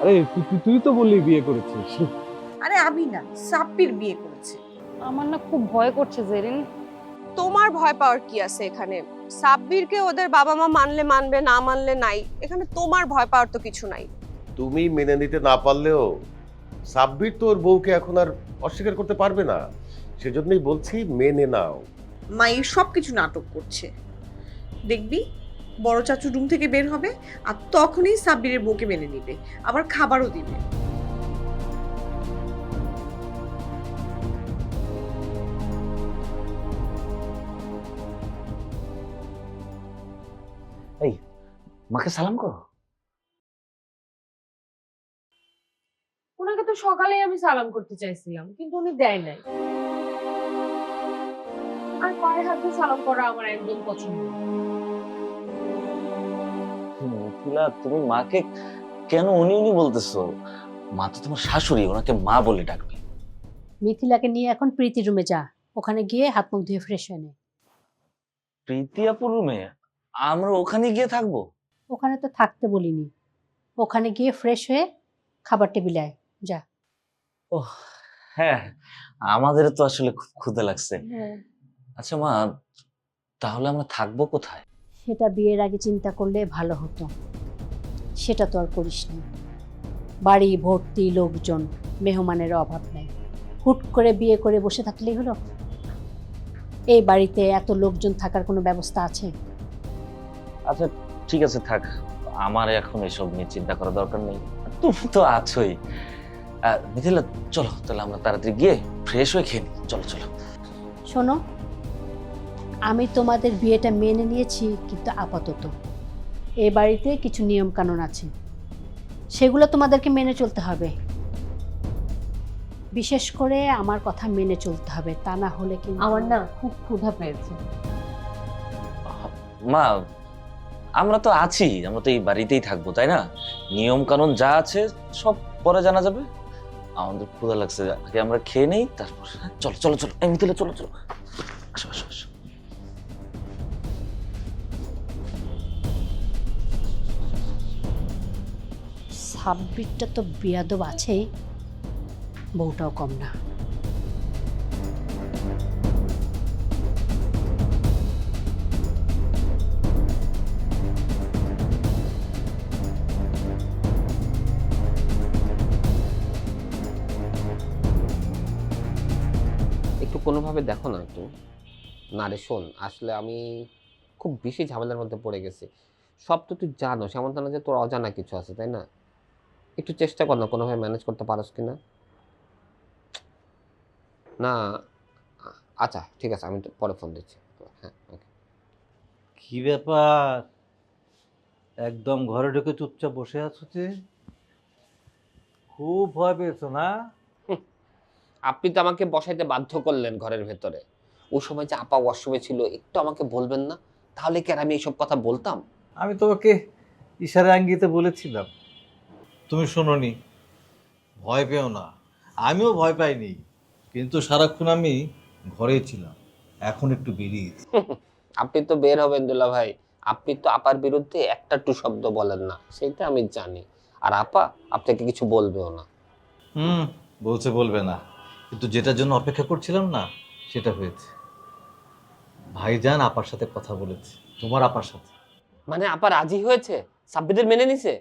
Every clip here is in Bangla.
আরে তুই তো বললি বিয়ে করেছিস। আরে আমি না, সাব্বির বিয়ে করেছে। আমার না খুব ভয় করছে জেরিন। তোমার ভয় পাওয়ার কি আছে এখানে? সাব্বিরকে ওদের বাবা মা মানলে মানবে, না মানলে নাই। এখানে তোমার ভয় পাওয়ার তো কিছু নাই। তুমি মেনে নিতে না পারলেও সাব্বির তোর বউকে এখন আর অস্বীকার করতে পারবে না, সেজন্যই বলছি মেনে নাও। মায়ের সব কিছু নাটক করছে। দেখবি বড় চাচু রুম থেকে বের হবে আর তখনই সাব্বিরের বউকে মেনে নিবে, আবার খাবারও দিবে। এই মাকে সালাম করো। ওনাকে তো সকালেই আমি সালাম করতে চাইছিলাম, কিন্তু উনি দেয় নাই। আর পায়ে হাতে সালাম করা আমার একদম পছন্দ না। মিথিলা, তুমি মাকে কেন উনি উনি বলতেছো? মা তো তোমার শাশুড়ি, ওনাকে মা বলে ডাকবে। মিথিলাকে নিয়ে এখন প্রীতি রুমে যা, ওখানে গিয়ে হাত মুখ ধুয়ে ফ্রেশ হয়ে নে। প্রীতি আপুর রুমে আমরা ওখানে গিয়ে থাকবো? ওখানে তো থাকতে বলিনি, ওখানে গিয়ে ফ্রেশ হয়ে খাবার টেবিলে আয়, যা। ও হ্যাঁ, আমাদের তো আসলে খুব ক্ষুধা লাগছে। আচ্ছা মা, তাহলে আমরা থাকবো কোথায়? সেটা বিয়ের আগে চিন্তা করলে ভালো হতো, সেটা তো আর করিস না। বাড়ি ভর্তি লোকজন, মেহমানের অভাব নেই। হুট করে বিয়ে করে বসে থাকলেই হলো? এই বাড়িতে এত লোকজন থাকার কোনো ব্যবস্থা আছে? আচ্ছা ঠিক আছে, থাক, আমার এখন এসব নিয়ে চিন্তা করার দরকার নেই, তুমি তো আছোই। মিথিলা চলো তাহলে আমরা তাড়াতাড়ি গিয়ে ফ্রেশ হয়ে খেয়ে নিই, চলো চলো। শোনো, আমি তোমাদের বিয়েটা মেনে নিয়েছি, কিন্তু আপাতত এই বাড়িতে কিছু নিয়ম কানুন আছে, সেগুলো তোমাদেরকে মেনে চলতে হবে। বিশেষ করে আমার কথা মেনে চলতে হবে, তা না হলে কিন্তু আমার না খুব ক্ষুধা পেয়েছে। মা, আমরা তো আছি, আমরা তো এই বাড়িতেই থাকবো, তাই না? নিয়ম কানুন যা আছে সব পরে জানা যাবে। আমাদের ক্ষুধা লাগছে, আগে আমরা খেয়ে নেই, তারপর চলো চলো চলো। এই মিথিলা চলো চলো, আসো আসো আসো। সাব্বিরটা তো বেয়াদব আছেই, বউটাও কম না। একটু কোনোভাবে দেখো না একটু। না রে শোন, আসলে আমি খুব বেশি ঝামেলার মধ্যে পড়ে গেছি। সব তো তুই জানো, এমন তো না যে তোর অজানা কিছু আছে, তাই না? একটু চেষ্টা কর না, কোনোভাবে ম্যানেজ করতে পারস কি না। না আচ্ছা ঠিক আছে, আমি তো পরে ফোন দিচ্ছি। হ্যাঁ ওকে। কি ব্যাপার, একদম ঘরে ঢুকে চুপচাপ বসে আছো যে? খুব ভয় পেয়েছো না? আপনি তো আমাকে বসাইতে বাধ্য করলেন ঘরের ভেতরে। ওই সময় যে আপা ওয়াশরুমে ছিল, একটু আমাকে বলবেন না? তাহলে কি আর আমি এইসব কথা বলতাম? আমি তোমাকে ইশারা আঙ্গিতে বলেছিলাম, তুমি শোনোনি। ভয় পেও না, আমিও ভয় পাইনি, কিন্তু সারাক্ষণ আমি ঘরেই ছিলাম, এখন একটু বেরিয়েছি। আপনি তো বের হবেন দুলা ভাই, আপনি তো আপার বিরুদ্ধে একটা টু শব্দ বলেন না, সেটা আমি জানি। আর আপা আপনাকে কিছু বলবেও না। বলছে বলবে না, কিন্তু যেটার জন্য অপেক্ষা করছিলাম না সেটা হয়েছে। ভাইজান আপার সাথে কথা বলেছে, তোমার আপার সাথে। মানে আপা রাজি হয়েছে, সাব্বিরের মেনে নিছে?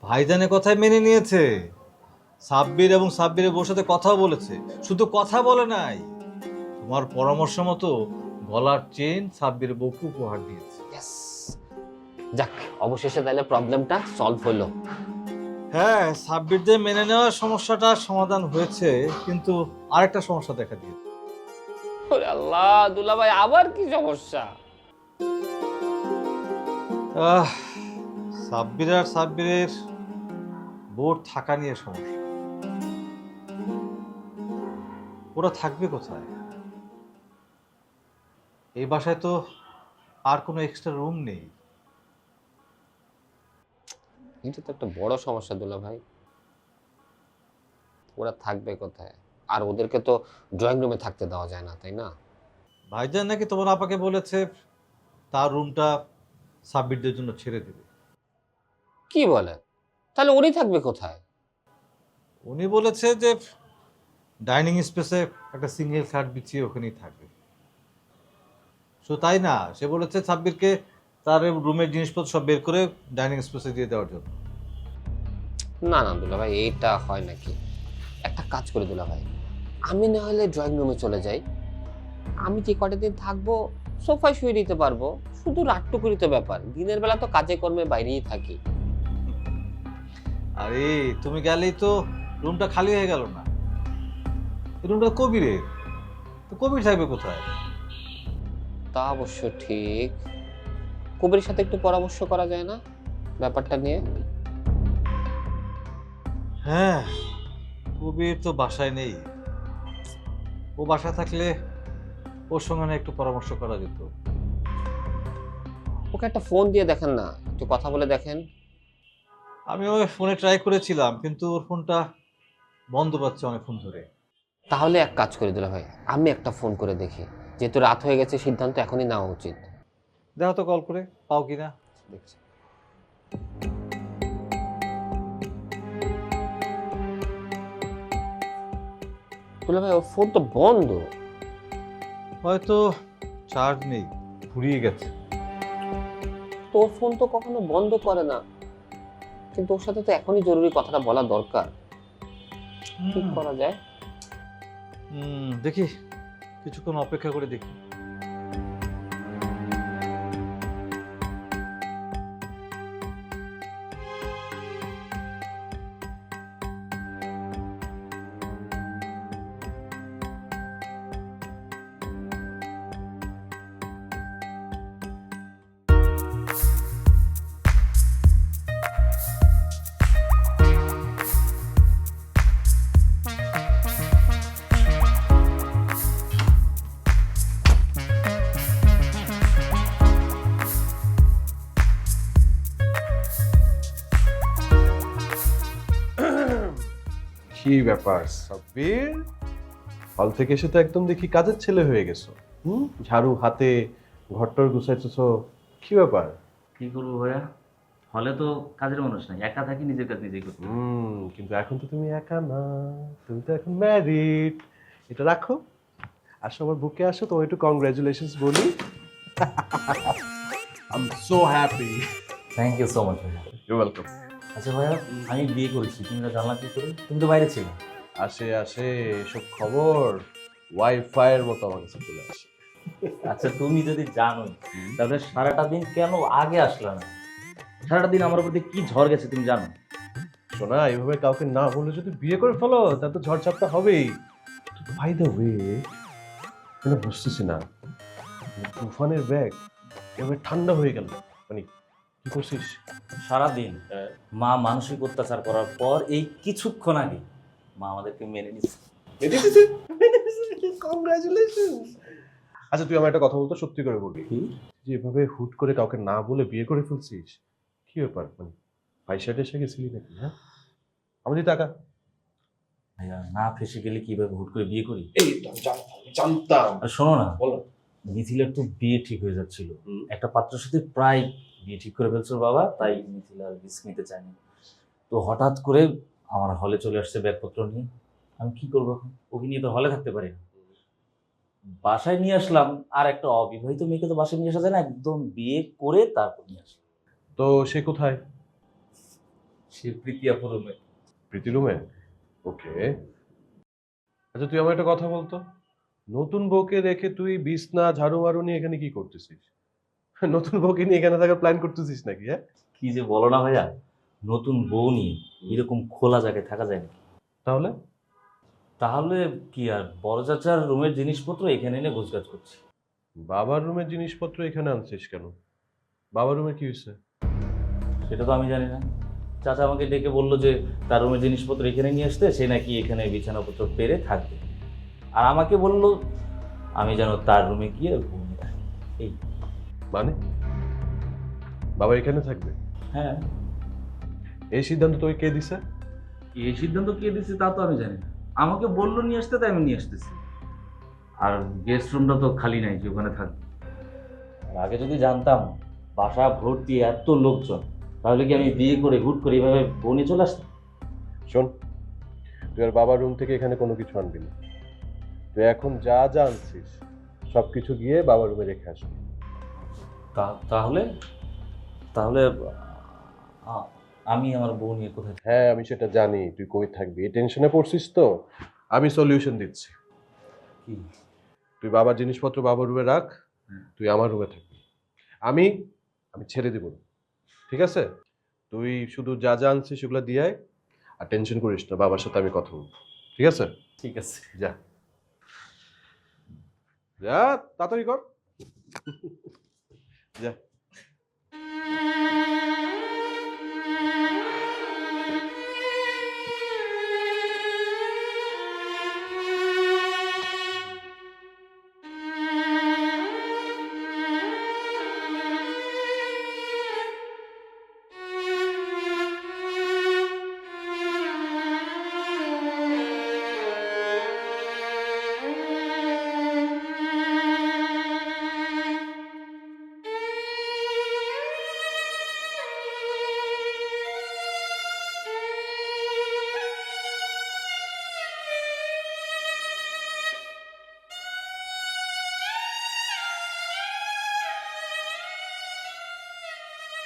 ভাইজানের কথাই মেনে নিয়েছে। সাব্বির এবং সাব্বিরের বউর সাথে কথাও বলেছে, শুধু কথা বলে নাই, তোমার পরামর্শ মতো গলার চেন সাব্বিরের বউকে উপহার দিয়েছে। Yes! যাক, অবশেষে তাহলে প্রবলেমটা সলভ হলো। হ্যাঁ, সাব্বিরদের মেনে নেওয়ার সমস্যাটা সমাধান হয়েছে, কিন্তু আরেকটা সমস্যা দেখা দিয়েছে। ওরে আল্লাহ, দুলা ভাই আবার কি সমস্যা? সাব্বির আর সাব্বিরের বউর থাকা নিয়ে সমস্যা। ওরা থাকবে কোথায়? এই বাসায় তো আর কোনো এক্সট্রা রুম নেই। এটা তো একটা বড় সমস্যা দুলা ভাই। ওরা থাকবে কোথায়? আর ওদেরকে তো ড্রয়িং রুমে থাকতে দেওয়া যায় না, তাই না? ভাইজান নাকি তোমার আপাকে বলেছে তার রুমটা সাব্বিরদের জন্য ছেড়ে দেবে। কি বলে? তাহলে উনি থাকবে কোথায়? উনি বলেছে যে ডাইনিং স্পেসে একটা সিঙ্গেল খাট বিছিয়ে ওখানেই থাকবে। সো তাই না, সে বলেছে সাব্বিরকে তার রুমের জিনিসপত্র সব বের করে ডাইনিং স্পেসে দিয়ে দেওয়ার জন্য। না না দুলা ভাই, এইটা হয় নাকি? একটা কাজ করে দুলা ভাই, আমি না হলে ড্রয়িং রুমে চলে যাই। আমি যে কটা দিন থাকবো সোফায় শুয়ে নিতে পারবো, শুধু রাতটুকুরই তো ব্যাপার, দিনের বেলা তো কাজে কর্মে বাইরেই থাকি। আরে তুমি গেলেই তো রুমটা খালি হয়ে গেল না? রুমটা কবিরের, তো কবির থাকবে কোথায়? তা অবশ্য ঠিক, কবির সাথে একটু পরামর্শ করা যায় না ব্যাপারটা নিয়ে? হ্যাঁ, কবির তো বাসায় নেই। ও বাসায় থাকলে ওর সঙ্গে না একটু পরামর্শ করা যেত। ওকে একটা ফোন দিয়ে দেখেন না, একটু কথা বলে দেখেন। আমি ওই ফোনে ট্রাই করেছিলাম, কিন্তু ওর ফোনটা বন্ধ পাচ্ছে অনেকক্ষণ ধরে। তাহলে এক কাজ করে দিলে ভাই, আমি একটা ফোন করে দেখি, যেহেতু রাত হয়ে গেছে সিদ্ধান্ত এখনই নেওয়া উচিত। দেখো তো কল করে পাও কিনা। দেখছি। দুলা ভাই ওর ফোন তো বন্ধ। হয়তো চার্জ নেই, ফুরিয়ে গেছে। তোর ফোন তো কখনো বন্ধ করে না, কিন্তু ওর সাথে তো এখনই জরুরি কথাটা বলা দরকার। কি করা যায়? দেখি, কিছুক্ষণ অপেক্ষা করে দেখি। কি ব্যাপার সাব্বির, হল থেকে এসে তো একদম দেখি কাজের ছেলে হয়ে গেছো। ঝাড়ু হাতে ঘরটর গুছাইতেছো, কি ব্যাপার? কি করবো ভাইয়া, হলে তো কাজের মানুষ নাই, একা থাকি, নিজের কাজ নিজেই করতে হয়। কিন্তু এখন তো তুমি একা না, তুমি তো এখন ম্যারিড। এটা রাখো, আসো আমার বুকে আসো, তোমার একটু কংগ্রাচুলেশনস বলি। I am so happy. Thank you so much ভাইয়া। You welcome. আচ্ছা ভাইয়া, আমি বিয়ে করেছি, তুমি তো জানলা কি করে? তুমি তো বাইরে ছিলে। আসে আসে এসব খবর ওয়াইফাই এর মতো আমার কাছে চলে আসে। আচ্ছা তুমি যদি জানো তাহলে সারাটা দিন কেন আগে আসলে না? সারাটা দিন আমার উপর দিয়ে কি ঝড় গেছে তুমি জানো? শোনা, এইভাবে কাউকে না বলে যদি বিয়ে করে ফেলো তাহলে তো ঝড়ঝাপটা হবেই। বাই দ্য ওয়ে, আমি বুঝতেছি না, তুফানের ব্যাগ এভাবে ঠান্ডা হয়ে গেল, মানে কি করছিস? সারাদিন মা মানসিক অত্যাচার করার পর এই কিছুক্ষণ আগে মা আমাদেরকে মেনে নিচ্ছে। কংগ্রাচুলেশনস। আচ্ছা তুই আমার একটা কথা বলতো, সত্যি করে বলবি, যে এভাবে হুট করে কাউকে না বলে বিয়ে করে ফেলছিস, কি ব্যাপার? মানে পয়সাটা এসে গেছিলি নাকি? হ্যাঁ, আমাদের টাকা ভাইয়া না ফেসে গেলে কিভাবে হুট করে বিয়ে করি? এই জানতাম। আর শোনো না, বলো। মিথিলার তো বিয়ে ঠিক হয়ে যাচ্ছিল, একটা পাত্রের সাথে প্রায় বিয়ে ঠিক করে ফেলছিল বাবা, তাই মিথিলা রিস্ক নিতে চায়নি। তো হঠাৎ করে আমার হলে চলে আসছে ব্যাগপত্র নিয়ে, আমি কি করবো এখন? ওকে নিয়ে তো হলে থাকতে পারি না। বাসায় নিয়ে আসলাম, আর একটা অবিবাহিত মেয়েকে তো বাসায় নিয়ে আসা যায় না, একদম বিয়ে করে তারপর নিয়ে আসলাম। তো সে কোথায়? সে প্রীতিয়াপুর রুমে। প্রীতি রুমে? ওকে। আচ্ছা তুই আমার একটা কথা বলতো, নতুন বউকে রেখে তুই বিছনা ঝাড়ু মারু নিয়ে এখানে কি করতেছিস? নতুন বউকে নিয়ে এখানে থাকার প্ল্যান করতেছিস নাকি? হ্যাঁ, কি যে বলো না ভাইয়া, নতুন বউ নিয়ে এরকম খোলা জায়গায় থাকা যায় নাকি? তাহলে তাহলে কি আর, বড় চাচার রুমের জিনিসপত্র এখানে এনে গোছগাছ করছি। বাবার রুমের জিনিসপত্র এখানে আনছিস কেন? বাবার রুমে কি হয়েছে? সেটা তো আমি জানি না। চাচা আমাকে ডেকে বললো যে তার রুমের জিনিসপত্র এখানে নিয়ে আসতে, সে নাকি এখানে বিছানাপত্র পেরে থাকবে, আর আমাকে বললো আমি যেন তার রুমে গিয়ে ঘুমিয়ে থাকি। এই মানে বাবা এখানে থাকবে? হ্যাঁ। এই সিদ্ধান্ত তোকে কে দিছে? এই সিদ্ধান্ত কে দিচ্ছে তা তো আমি জানি না, আমাকে বললো নিয়ে আসতে, তাই আমি নিয়ে আসতেছি। আর গেস্ট রুমটা তো খালি নাই যে ওখানে থাকবে। আর আগে যদি জানতাম বাসা ভর্তি এত লোকজন, তাহলে কি আমি বিয়ে করে হুট করে এইভাবে বউ নিয়ে চলে আসতাম? শোন, তুই আর বাবার রুম থেকে এখানে কোনো কিছু আনবি না। তুই এখন যা যা আনছিস সব কিছু গিয়ে বাবার রুমে রেখে আসবি। তাহলে তাহলে আমি আমার বউ নিয়ে কোথায়? হ্যাঁ, আমি সেটা জানি তুই কই থাকবি, এই টেনশনে পড়ছিস তো। আমি সলিউশন দিচ্ছি। কি? তুই বাবার জিনিসপত্র বাবার রুমে রাখ, তুই আমার রুমে থাকবি। আমি আমি ছেড়ে দিব না, ঠিক আছে? তুই শুধু যা যা আনছিস সেগুলো দিয়ে আয়, আর টেনশন করিস না, বাবার সাথে আমি কথা বলবো, ঠিক আছে? ঠিক আছে। যা যা, তাড়াতাড়ি কর। যা।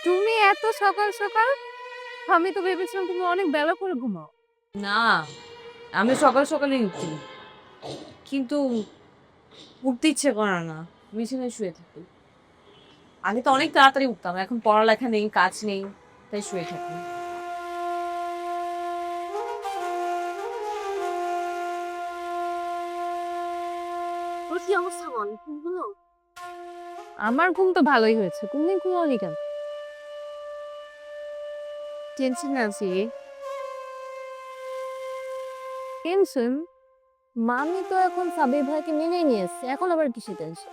তুমি এত সকাল সকাল? আমি তো ভেবেছিলাম তুমি অনেক বেলা করে ঘুমাও। না, আমি সকাল সকালই উঠি, কিন্তু উঠতে ইচ্ছে করে না, বিছানায় শুয়ে থাকি। আগে তো অনেক তাড়াতাড়ি উঠতাম, এখন পড়ালেখা নেই, কাজ নেই, তাই শুয়ে থাকি। ওর কি অবস্থা বল ঘুমগুলো? আমার ঘুম তো ভালোই হয়েছে, তুমি ঘুমাওনি কেন? টেনশনে আছি। টেনশন? মামি তো এখন সাবির ভাইকে মেনে নিয়েছে, এখন আবার কিসের টেনশন?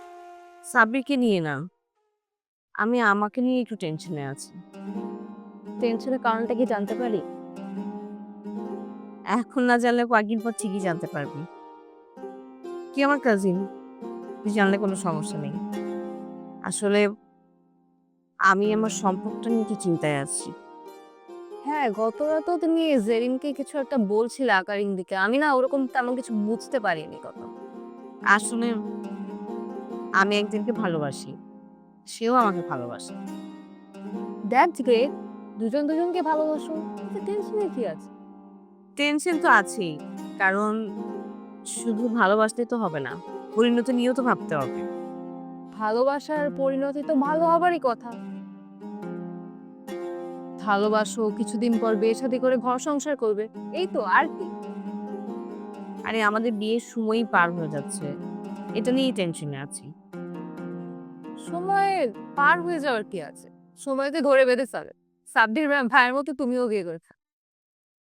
সাব্বিরকে নিয়ে না, আমি আমাকে নিয়ে একটু টেনশনে আছি। টেনশনের কারণটা কি জানতে পারি? এখন না জানলে কয়েকদিন পর ঠিকই জানতে পারবি। কি আমার কাজিন, তুই জানলে কোনো সমস্যা নেই। আসলে আমি আমার সম্পর্কটা নিয়ে কি চিন্তায় আছি। হ্যাঁ, গত রাতেও তুমি জেরিনকে কিছু একটা বলছিলে আকারিং দিকে, আমি না ওরকম তেমন কিছু বুঝতে পারিনি কথা। আসলে আমি একজনকে ভালোবাসি, সেও আমাকে ভালোবাসে। দ্যাটস গ্রেট, দুজন দুজনকে ভালোবাসো, টেনশনে কি আছে? টেনশন তো আছেই, কারণ শুধু ভালোবাসলে তো হবে না, পরিণতি নিয়েও তো ভাবতে হবে। ভালোবাসার পরিণতি তো ভালো হবারই কথা। ভালোবাসো, কিছুদিন পর বিয়ে শাদী করে ঘর সংসার করবে, এই তো, আর কি? আরে আমাদের বিয়ের সময়ই পার হয়ে যাচ্ছে, এটা নিয়েই টেনশনে আছি। সময় পার হয়ে যাওয়ার কি আছে, সময়তে ধরে বেঁধে চলে। সাব্বির ভাইয়ের মতো তুমিও বিয়ে করেছো।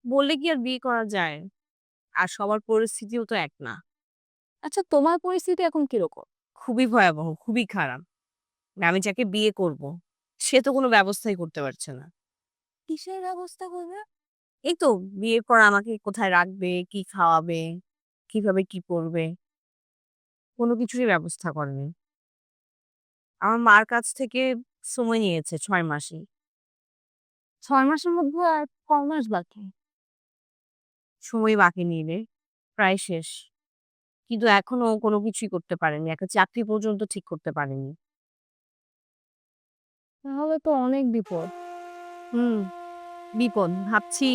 বললে কি আর বিয়ে করা যায়? আর সবার পরিস্থিতিও তো এক না। আচ্ছা, তোমার পরিস্থিতি এখন কিরকম? খুবই ভয়াবহ, খুবই খারাপ। আমি যাকে বিয়ে করব, সে তো কোনো ব্যবস্থাই করতে পারছে না। কিসের ব্যবস্থা করবে? এই তো বিয়ের পর আমাকে কোথায় রাখবে, কি খাওয়াবে, কিভাবে কি করবে, কোনো কিছুরই ব্যবস্থা করেনি। আমার মার কাছ থেকে সময় নিয়েছে 6 মাসই। 6 মাসের মধ্যে আর কয় মাস বাকি? সময় বাকি নিলে প্রায় শেষ, কিন্তু এখনো কোনো কিছুই করতে পারেনি, একটা চাকরি পর্যন্ত ঠিক করতে পারেনি। তাহলে তো অনেক বিপদ। হুম, বিপদ। ভাবছি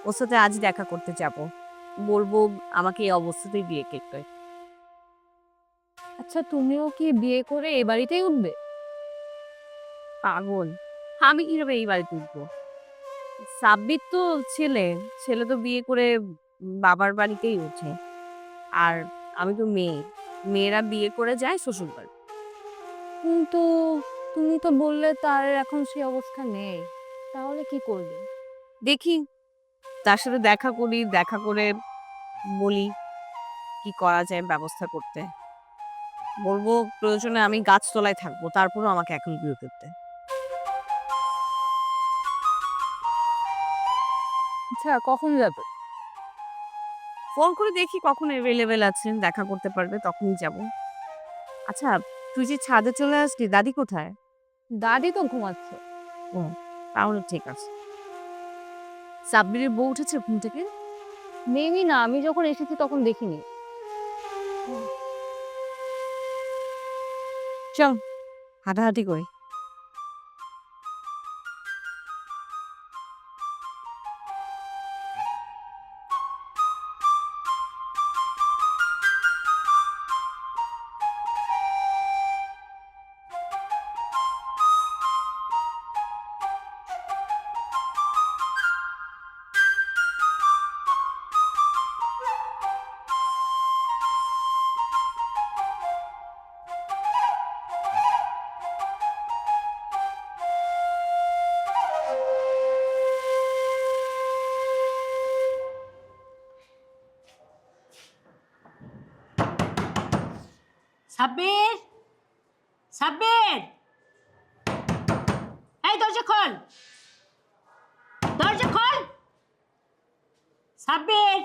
ওর সাথে আজ দেখা করতে যাব, বলবো আমাকে এই অবস্থাতেই বিয়ে করতে। আচ্ছা, তুমিও কি বিয়ে করে এ বাড়িতেই উঠবে? পাগল, আমি কিভাবে এই বাড়িতে উঠবো? সাব্বির তো ছেলে, ছেলে তো বিয়ে করে বাবার বাড়িতেই ওঠে, আর আমি তো মেয়ে, মেয়েরা বিয়ে করে যায় শ্বশুর বাড়ি। কিন্তু তুমি তো বললে তার এখন সেই অবস্থা নেই, তাহলে কি করবে? দেখি, তার সাথে দেখা করি, দেখা করে বলি কি করা যায় ব্যবস্থা করতে। বলবো প্রয়োজনে আমি গাছতলায় থাকবো, তারপরেও আমাকে এখন বিয়ে করতে। আচ্ছা, কখন যাবে? ফোন করে দেখি কখন অ্যাভেলেবেল আছেন, দেখা করতে পারবে, তখনই যাব। আচ্ছা, তুই যে ছাদে চলে আসলি, দাদি কোথায়? দাদি তো ঘুমাচ্ছে। ও, তাহলে ঠিক আছে। সাব্বিরের বউ উঠেছে ঘুম থেকে? মেবি না, আমি যখন এসেছি তখন দেখিনি। চল হাঁটাহাঁটি করি। সাব্বির, সাব্বির, এই দরজা খোল, দরজা খোল, সাব্বির।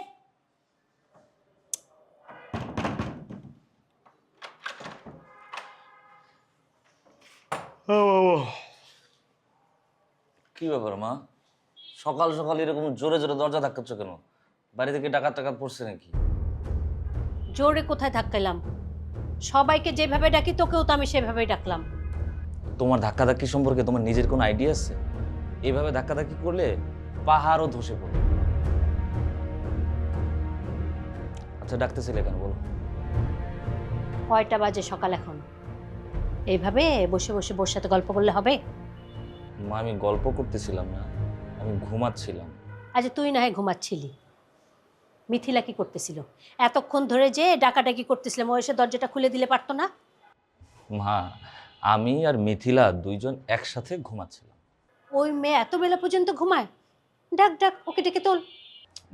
কি ব্যাপার মা, সকাল সকাল এরকম জোরে জোরে দরজা ধাক্কাচ্ছ কেন? বাড়ি থেকে ডাকাত টাকাত পড়ছে নাকি? জোরে কোথায় ধাক্কাইলাম? সবাইকে যেভাবে ডাকি তোকেও তো আমি সেভাবেই ডাকলাম। তোমার ধাক্কাধাক্কি সম্পর্কে তোমার নিজের কোনো আইডিয়া আছে? এইভাবে ধাক্কাধাক্কি করলে পাহাড়ও ধসে পড়বে। আচ্ছা ডাকতেছিলে কেন বলো? কয়টা বাজে সকাল এখন? এইভাবে বসে বসে বোর সাথে গল্প করলে হবে? মা আমি গল্প করতেছিলাম না, আমি ঘুমাচ্ছিলাম। আজ তুই না হয় ঘুমাচ্ছিলি, মিথিলা কি করতেছিল? এতক্ষণ ধরে যে ডাকাডাকি করতেছিলাম, ও এসে দরজাটা খুলে দিলে পারতো না? মা আমি আর মিথিলা দুইজন একসাথে ঘুমাচ্ছিলাম। ওই মেয়ে এত বেলা পর্যন্ত ঘুমায়? ডাক ডাক, ওকে ডেকে তোল।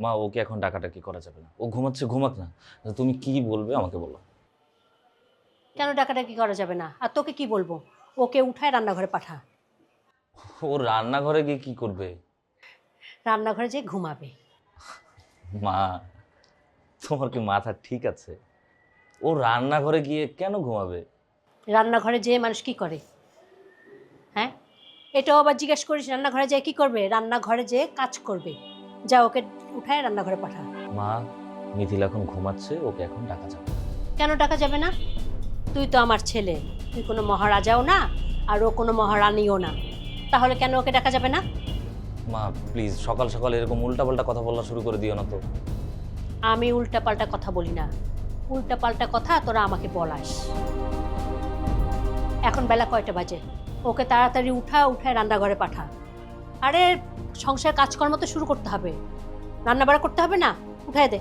মা ওকে এখন ডাকাডাকি করা যাবে না, ও ঘুমাচ্ছে, ঘুমাক না। তুমি কি বলবে আমাকে বলো। কেন ডাকাডাকি করা যাবে না? আর তোকে কি বলবো? ওকে উঠায় রান্নাঘরে পাঠা। ও রান্নাঘরে গিয়ে কি করবে? রান্নাঘরে যে ঘুমাবে। মা তোমার কি মাথা ঠিক আছে? ও রান্নাঘরে গিয়ে কেন ঘুমাবে? রান্নাঘরে যেয়ে মানুষ কি করে? হ্যাঁ, এটাও আবার জিজ্ঞেস করিস রান্নাঘরে যেয়ে কি করবে? রান্নাঘরে যেয়ে কাজ করবে। যা, ওকে উঠায় রান্নাঘরে পাঠা। মা মিথিলা এখন ঘুমাচ্ছে, ওকে এখন ডাকা যাবে না। কেন ডাকা যাবে না? তুই তো আমার ছেলে, তুই কোনো মহারাজাও না আর ও কোনো মহারানীও না, তাহলে কেন ওকে ডাকা যাবে না? মা প্লিজ সকাল সকাল এরকম উল্টাপাল্টা কথা বলা শুরু করে দিও না তো। আমি উল্টাপাল্টা কথা বলি না, উল্টাপাল্টা কথা তোরা আমাকে বলাস। এখন বেলা কয়টা বাজে? ওকে তাড়াতাড়ি উঠায় রান্নাঘরে পাঠা। আরে সংসার কাজকর্ম তো শুরু করতে হবে, রান্না বাড়া করতে হবে না? উঠায় দে।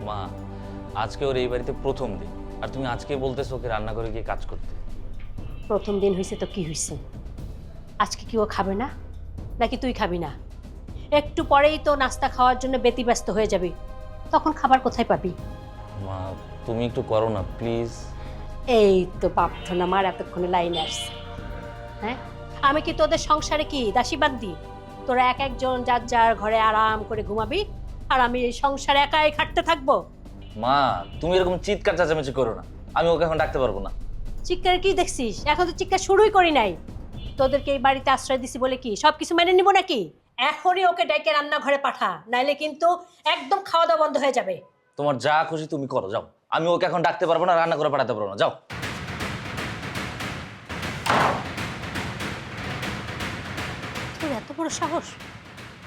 মা আজকে ওর এই বাড়িতে প্রথম দিন, আর তুমি আজকে বলতেছো ওকে রান্নাঘরে গিয়ে কাজ করতে। প্রথম দিন হয়েছে তো কি হয়েছে? আজকে কি ও খাবে না? নাকি তুই খাবি না? একটু পরেই তো নাস্তা খাওয়ার জন্য ব্যতিব্যস্ত হয়ে যাবি, তখন খাবার কোথায় পাবি? মা তুমি একটু করো না প্লিজ। এই তো প্রার্থনা আমার এতক্ষণে লাইন আসছে। হ্যাঁ, আমি কি তোদের সংসারে কি দাসীবাদ দিই? তোরা এক একজন যার যার ঘরে আরাম করে ঘুমাবি, আর আমি এই সংসারে একাই খাটতে থাকবো? মা তুমি এরকম চিৎকার চেঁচামেচি করো না, আমি ওকে এখন ডাকতে পারবো না। চিৎকার কি দেখছিস? এখন তো চিৎকার শুরুই করি নাই। তোদেরকে এই বাড়িতে আশ্রয় দিছি বলে কি সবকিছু মেনে নিব নাকি? এখনই ওকে ডেকে রান্নাঘরে পাঠা, নাইলে কিন্তু একদম খাওয়া দাওয়া বন্ধ হয়ে যাবে। তোমার যা খুশি তুমি করো, যাও। আমি ওকে এখন ডাকতে পারবো না, রান্না করে পাঠাতে পারবো না, যাও। তোর এত বড় সাহস,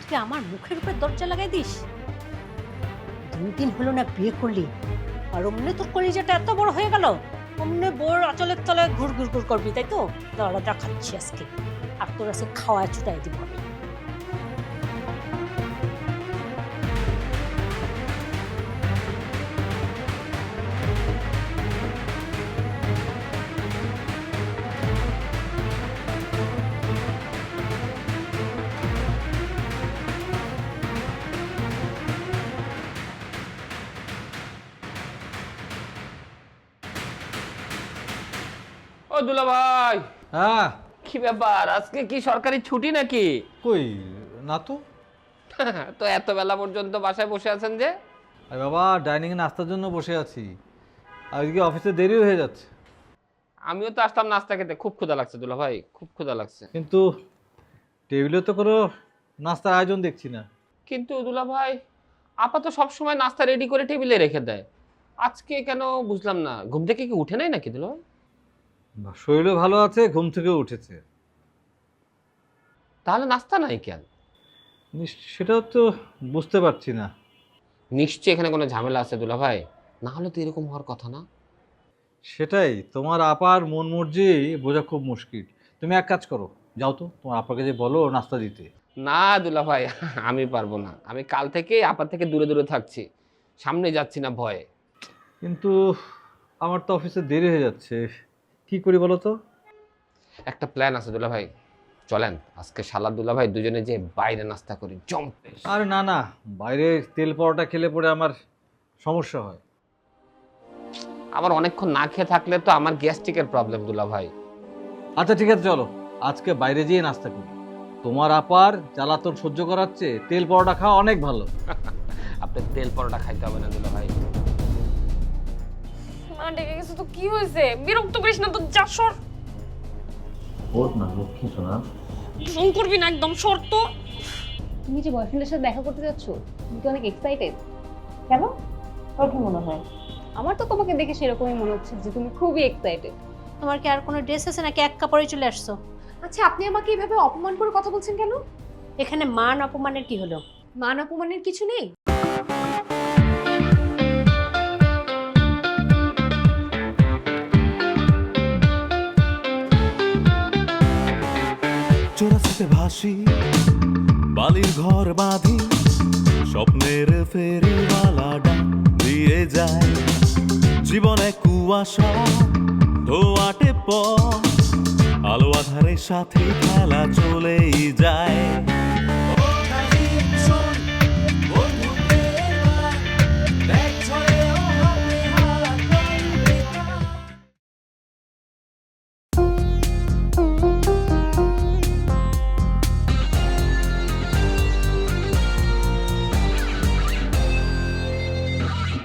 তুই আমার মুখের উপর দরজা লাগাই দিস? 2 দিন হলো না বিয়ে করলি, আর অমনে তোর কলিজাটা এত বড় হয়ে গেল? অমনে বোর আঁচলের তলায় ঘুর ঘুর ঘুর করবি, তাই তো? দরজা খাচ্ছি আজকে, আর তোর আছে খাওয়া ছুটাই দিব আমি। ও দুলা ভাই, হ্যাঁ কি ব্যাপার? আজকে কি সরকারি ছুটি নাকি? কই না তো। তো এত বেলা পর্যন্ত বাসায় বসে আছেন যে? আরে বাবা, ডাইনিংয়ে নাস্তার জন্য বসে আছি, আজকে অফিসে দেরি হয়ে যাচ্ছে। আমিও তো আসতাম নাস্তা খেতে, খুব ক্ষুধা লাগছে দুলা ভাই, খুব ক্ষুধা লাগছে। কিন্তু টেবিলে তো কোনো নাস্তার আয়োজন দেখছি না। কিন্তু দুলা ভাই আপা তো সবসময় নাস্তা রেডি করে টেবিলে রেখে দেয়, আজকে কেন বুঝলাম না। ঘুম থেকে কি উঠে নাই নাকি দুলা ভাই? শরীরও ভালো আছে, ঘুম থেকে উঠেছে। তাহলে নাস্তা নাই কেন? সেটাও তো বুঝতে পারছি না। নিশ্চয়ই এখানে কোনো ঝামেলা আছে দুলা ভাই, না হলে তো এরকম হওয়ার কথা না। সেটাই, তোমার আপার মন মর্জি বোঝা খুব মুশকিল। তুমি এক কাজ করো, যাও তো তোমার আপাকে যে বলো নাস্তা দিতে। না দুলা ভাই, আমি পারবো না। আমি কাল থেকে আপা থেকে দূরে দূরে থাকছি, সামনে যাচ্ছি না ভয়ে। কিন্তু আমার তো অফিসে দেরি হয়ে যাচ্ছে, কি করি বলো তো? একটা প্ল্যান আছে দুলা ভাই, চলেন আজকে শালা দুলা ভাই দুজনে যে বাইরে নাস্তা করি জমতে। আরে না না, বাইরে তেল পরোটা খেলে পরে আমার সমস্যা হয়। আমার অনেকক্ষণ না খেয়ে থাকলে তো আমার গ্যাস্ট্রিকের প্রবলেম দুলা ভাই। আচ্ছা ঠিক আছে, চলো আজকে বাইরে যেয়ে নাস্তা করি। তোমার আপার জ্বালাতন সহ্য করাচ্ছে, তেল পরোটা খাওয়া অনেক ভালো। আপনার তেল পরোটা খাইতে হবে না দুলা ভাই। মা ডেকে গেছে তো কি হয়েছে? বিরক্ত করিস না তো, যা সর। ওর না লক্ষ্মী শোনা, ফোন করবি না একদম, সর তো। তুমি যে বয়ফ্রেন্ডের সাথে দেখা করতে যাচ্ছ, তুমি কি অনেক এক্সাইটেড? কেন, তোর কি মনে হয়? আমার তো তোমাকে দেখে সেরকমই মনে হচ্ছে যে তুমি খুবই এক্সাইটেড। তোমার কি আর কোনো ড্রেস আছে নাকি এক কাপড়ে চলে আসছো? আচ্ছা, আপনি আমাকে এইভাবে অপমান করে কথা বলছেন কেন? এখানে মান অপমানের কি হলো? মান অপমানের কিছু নেই। চোরাস্তে ভাসি, বালির ঘর বাঁধি, স্বপ্নের ফেরিওয়ালাটা দিয়ে যায়। জীবনে কুয়াশা ধোয়াটে পথ, আলো আধারের সাথে খেলা চলেই যায়।